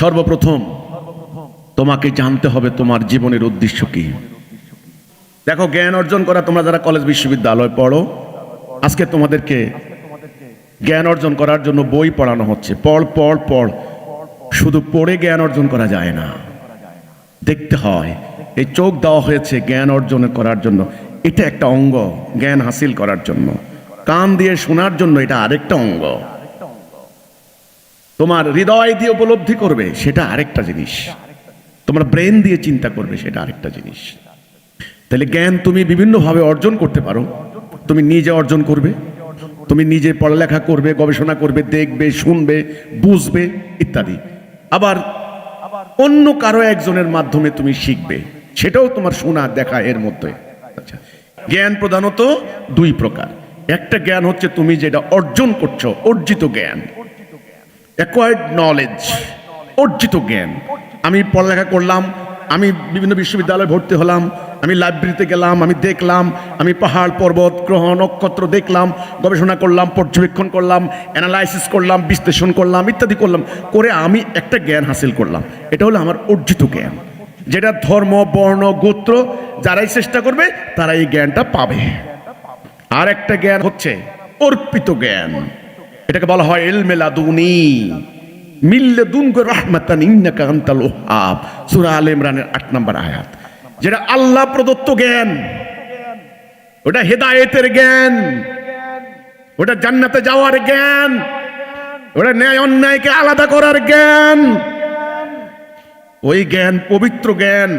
সর্বপ্রথম তোমাকে জানতে হবে তোমার জীবনের উদ্দেশ্য কি। দেখো, জ্ঞান অর্জন করা, তোমরা যারা কলেজ বিশ্ববিদ্যালয় পড়ো, আজকে তোমাদেরকে জ্ঞান অর্জন করার জন্য বই পড়ানো হচ্ছে। পড় পড় পড়, শুধু পড়ে জ্ঞান অর্জন করা যায় না, দেখতে হয়। এই চোখ দেওয়া হয়েছে জ্ঞান অর্জন করার জন্য, এটা একটা অঙ্গ জ্ঞান হাসিল করার জন্য। কান দিয়ে শোনার জন্য এটা আরেকটা অঙ্গ। তোমার হৃদয় দিয়ে উপলব্ধি করবে, সেটা আরেকটা জিনিস। তোমার ব্রেন দিয়ে চিন্তা করবে, সেটা আরেকটা জিনিস। তাহলে জ্ঞান তুমি বিভিন্নভাবে অর্জন করতে পারো। তুমি নিজে অর্জন করবে, তুমি নিজে পড়ালেখা করবে, গবেষণা করবে, দেখবে, শুনবে, বুঝবে ইত্যাদি। আবার অন্য কারো একজনের মাধ্যমে তুমি শিখবে, সেটাও তোমার শোনা দেখা এর মধ্যে। আচ্ছা, জ্ঞান প্রধানত দুই প্রকার। একটা জ্ঞান হচ্ছে তুমি যেটা অর্জন করছো, অর্জিত জ্ঞান, অ্যাকোয়ার্ড নলেজ, অর্জিত জ্ঞান। আমি পড়ালেখা করলাম, আমি বিভিন্ন বিশ্ববিদ্যালয়ে ভর্তি হলাম, আমি লাইব্রেরিতে গেলাম, আমি দেখলাম, আমি পাহাড় পর্বত গ্রহ নক্ষত্র দেখলাম, গবেষণা করলাম, পর্যবেক্ষণ করলাম, অ্যানালাইসিস করলাম, বিশ্লেষণ করলাম ইত্যাদি করলাম, করে আমি একটা জ্ঞান হাসিল করলাম। এটা হলো আমার অর্জিত জ্ঞান, যেটা ধর্ম বর্ণ গোত্র যারাই চেষ্টা করবে তারা এই জ্ঞানটা পাবে। আর একটা জ্ঞান হচ্ছে অর্পিত জ্ঞান, এটাকে বলা হয় ইলমে লাদুনী মিল্লাদুনকা রাহমাতান ইন্নাকা আনতাল ওয়াহ্হাব, সূরা আলে ইমরানের 8 নম্বর আয়াত। যেটা আল্লাহ প্রদত্ত জ্ঞান, ওটা হেদায়েতের জ্ঞান, ওটা জান্নাতে যাওয়ার জ্ঞান, ওটা ন্যায় অন্যায়কে আলাদা করার জ্ঞান। ওই জ্ঞান পবিত্র জ্ঞান।